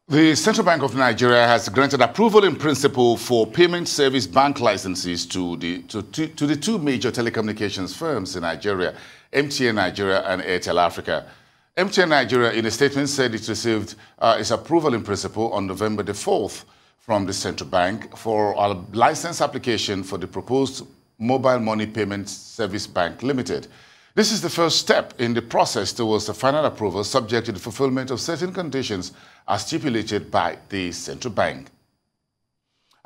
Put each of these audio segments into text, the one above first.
The Central Bank of Nigeria has granted approval in principle for payment service bank licenses to the two major telecommunications firms in Nigeria, MTN Nigeria and Airtel Africa. MTN Nigeria, in a statement, said it received its approval in principle on November the 4th from the Central Bank for a license application for the proposed Mobile Money Payment Service Bank Limited. This is the first step in the process towards the final approval, subject to the fulfillment of certain conditions as stipulated by the Central Bank.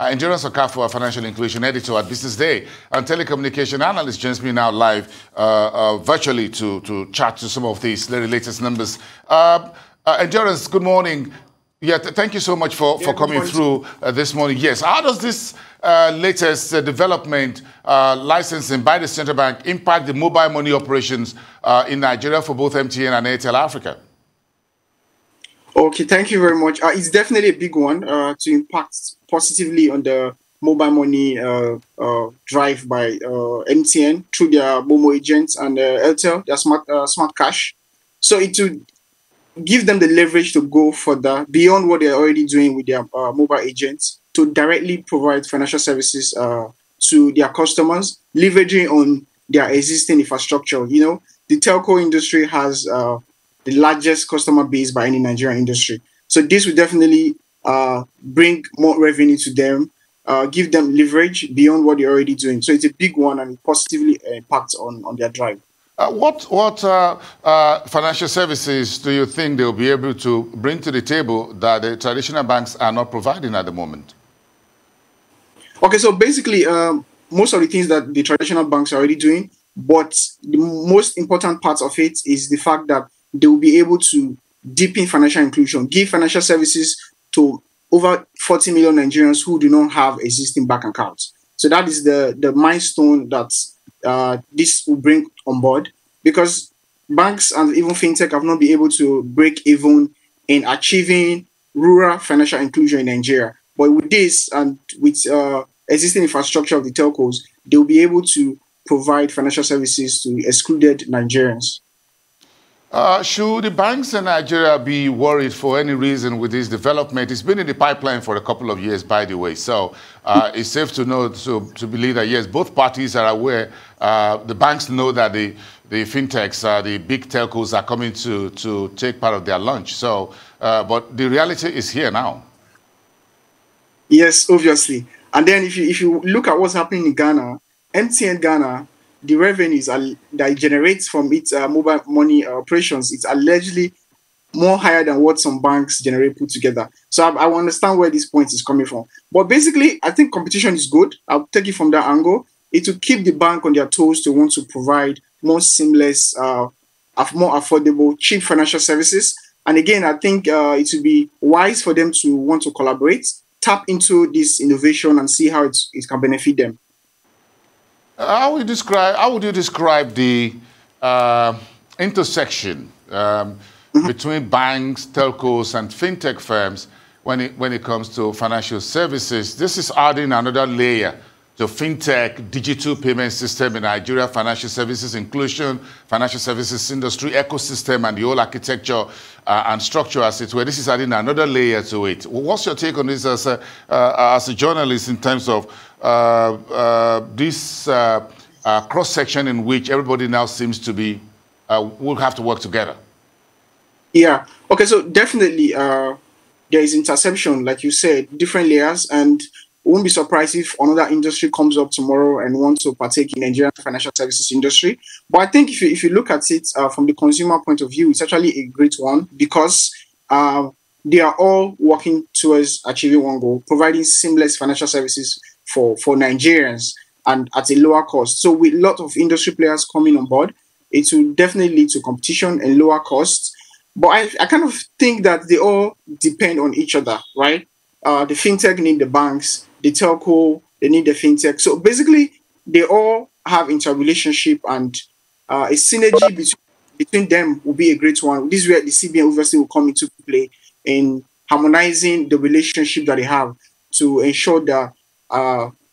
Endurance Okafor, our financial inclusion editor at Business Day and telecommunication analyst, joins me now live virtually to chat to some of these very latest numbers. Endurance, good morning. Yeah, thank you so much for coming through this morning. Yes, how does this latest development licensing by the Central Bank impact the mobile money operations in Nigeria for both MTN and Airtel Africa? Okay, thank you very much. It's definitely a big one to impact positively on the mobile money drive by MTN through their Momo agents and Airtel, their smart cash. So it would give them the leverage to go further beyond what they're already doing with their mobile agents to directly provide financial services to their customers, leveraging on their existing infrastructure. You know, the telco industry has the largest customer base by any Nigerian industry. So this will definitely bring more revenue to them, give them leverage beyond what they're already doing. So it's a big one and positively impacts on their drive. What financial services do you think they'll be able to bring to the table that the traditional banks are not providing at the moment? Okay, so basically, most of the things that the traditional banks are already doing, but the most important part of it is the fact that they will be able to deepen financial inclusion, give financial services to over 40 million Nigerians who do not have existing bank accounts. So that is the milestone that this will bring on board, because banks and even fintech have not been able to break even in achieving rural financial inclusion in Nigeria. But with this and with existing infrastructure of the telcos, they will be able to provide financial services to excluded Nigerians. Should the banks in Nigeria be worried for any reason with this development? It's been in the pipeline for a couple of years, by the way. So it's safe to know, to believe that, yes, both parties are aware. The banks know that the fintechs, the big telcos are coming to take part of their lunch. So, but the reality is here now. Yes, obviously. And then if you look at what's happening in Ghana, MTN Ghana, the revenues that it generates from its mobile money operations, it's allegedly more higher than what some banks generate put together. So I understand where this point is coming from. But basically, I think competition is good. I'll take it from that angle. It will keep the bank on their toes to want to provide more seamless, more affordable, cheap financial services. And again, I think it would be wise for them to want to collaborate, tap into this innovation and see how it can benefit them. How would you describe the intersection between banks, telcos, and fintech firms when it comes to financial services? This is adding another layer to fintech, digital payment system in Nigeria, financial services inclusion, financial services industry ecosystem, and the whole architecture and structure as it were. This is adding another layer to it. What's your take on this as a journalist in terms of this cross-section in which everybody now seems to be, will have to work together? Yeah. Okay, so definitely there is interception, like you said, different layers, and won't be surprised if another industry comes up tomorrow and wants to partake in Nigerian financial services industry. But I think if you look at it from the consumer point of view, it's actually a great one, because they are all working towards achieving one goal, providing seamless financial services for Nigerians and at a lower cost. So with a lot of industry players coming on board, it will definitely lead to competition and lower costs. But I kind of think that they all depend on each other, right? The fintech need the banks, the telco, they need the fintech. So basically, they all have interrelationship, and a synergy between them will be a great one. This is where the CBN obviously will come into play in harmonizing the relationship that they have to ensure that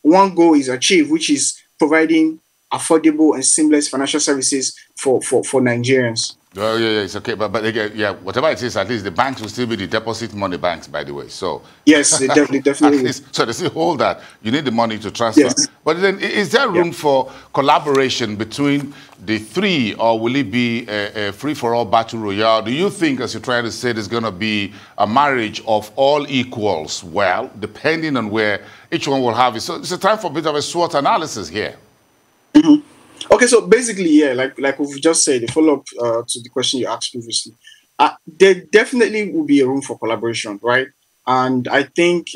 one goal is achieved, which is providing affordable and seamless financial services for Nigerians. Oh, yeah, it's okay. But again, yeah, whatever it is, at least the banks will still be the deposit money banks, by the way. So Yes, they definitely at will. least, so they still hold that. You need the money to transfer. Yes. But then, is there Yeah. room for collaboration between the three, or will it be a free-for-all battle royale? Do you think, as you're trying to say, there's going to be a marriage of all equals? Well, depending on where each one will have it. So it's a time for a bit of a SWOT analysis here. Okay, so basically, yeah, like we've just said, a follow-up to the question you asked previously, there definitely will be a room for collaboration, right? And I think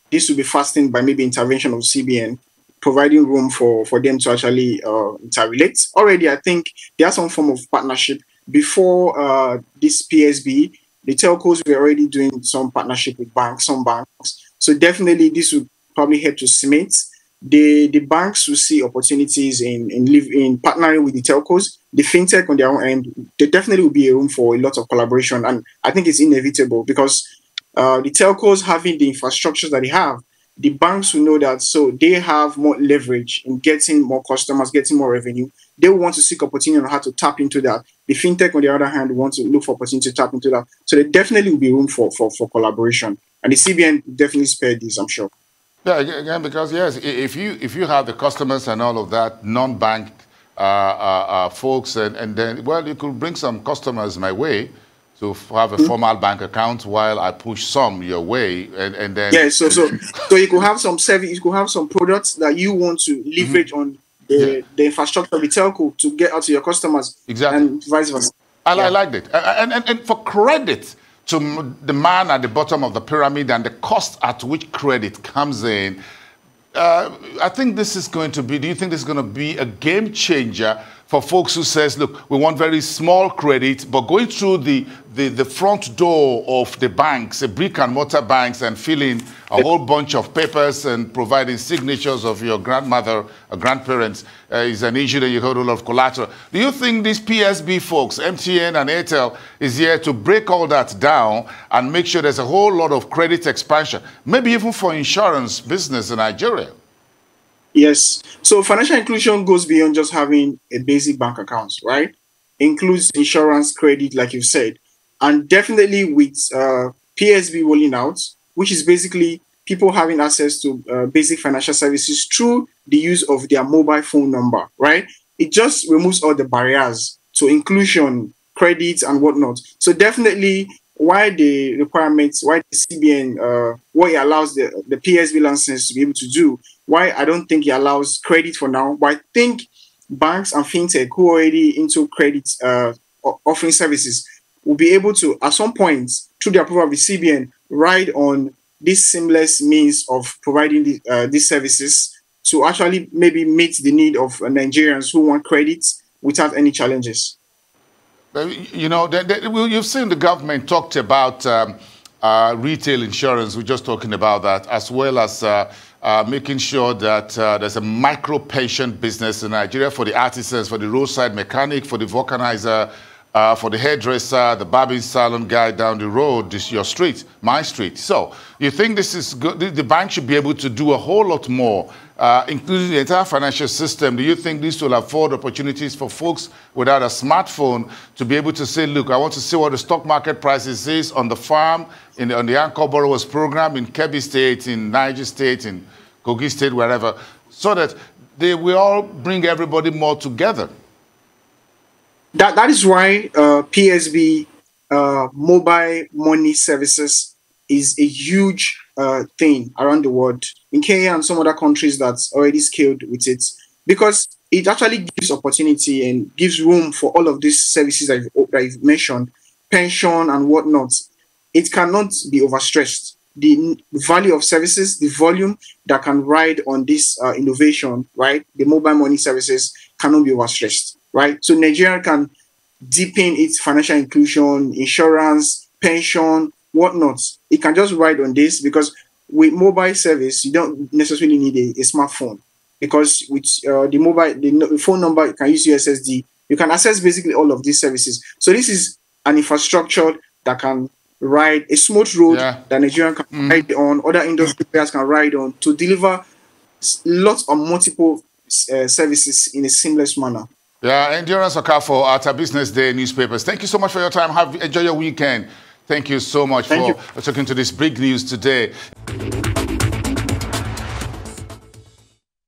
this will be fastened by maybe intervention of CBN, providing room for them to actually interrelate. Already, I think there's some form of partnership. Before this PSB, the telcos were already doing some partnership with banks, some banks. So definitely, this will probably help to cement. The banks will see opportunities in partnering with the telcos. The fintech on their own end, there definitely will be a room for a lot of collaboration, and I think it's inevitable because the telcos having the infrastructure that they have, the banks will know that, so they have more leverage in getting more customers, getting more revenue. They will want to seek opportunity on how to tap into that. The fintech, on the other hand, want to look for opportunity to tap into that. So there definitely will be room for collaboration, and the CBN definitely spared this, I'm sure. Yeah, again, because yes, if you have the customers and all of that, non-bank folks, and then, well, you could bring some customers my way to have a formal bank account while I push some your way, and then Yeah, so you could have some service, you could have some products that you want to leverage on yeah, the infrastructure of the telco to get out to your customers, exactly. and vice versa. I Yeah. liked it. And for credit to the man at the bottom of the pyramid and the cost at which credit comes in, I think this is going to be, do you think this is going to be a game changer for folks who says, look, we want very small credit, but going through the front door of the banks, the brick and mortar banks, and filling a whole bunch of papers and providing signatures of your grandmother or grandparents is an issue that you hold a lot of collateral. Do you think these PSB folks, MTN and Airtel, is here to break all that down and make sure there's a whole lot of credit expansion, maybe even for insurance business in Nigeria? Yes. So financial inclusion goes beyond just having a basic bank account, right? Includes insurance, credit, like you said, and definitely with PSB rolling out, which is basically people having access to basic financial services through the use of their mobile phone number, right? It just removes all the barriers to inclusion, credit, and whatnot. So definitely, why the requirements, why the CBN, what it allows the PSB license to be able to do, why I don't think it allows credit for now, but I think banks and fintech who are already into credit offering services will be able to, at some point, through the approval of the CBN, ride on this seamless means of providing these services to actually maybe meet the need of Nigerians who want credit without any challenges. You know, you've seen the government talked about retail insurance. We're just talking about that, as well as making sure that there's a micro pension business in Nigeria for the artisans, for the roadside mechanic, for the vulcanizer, for the hairdresser, the barbing salon guy down the road, this your street, my street. So you think this is good? The bank should be able to do a whole lot more, including the entire financial system. Do you think this will afford opportunities for folks without a smartphone to be able to say, look, I want to see what the stock market prices is on the farm, on the Anchor Borrowers Program in Kebbi State, in Niger State, in Kogi State, wherever, so that they will all bring everybody more together? That is why PSB mobile money services is a huge thing around the world, in Kenya and some other countries that's already scaled with it, because it actually gives opportunity and gives room for all of these services that you've mentioned, pension and whatnot. It cannot be overstressed. The value of services, the volume that can ride on this innovation, right? The mobile money services cannot be overstressed. Right, so Nigeria can deepen its financial inclusion, insurance, pension, whatnot. It can just ride on this, because with mobile service, you don't necessarily need a smartphone, because with the phone number, you can use USSD. You can access basically all of these services. So this is an infrastructure that can ride a smooth road that Nigerian can ride on, other industry players can ride on, to deliver lots of multiple services in a seamless manner. Yeah, Endurance Okafor at our Business Day newspapers. Thank you so much for your time. Enjoy your weekend. Thank you so much for talking to this big news today.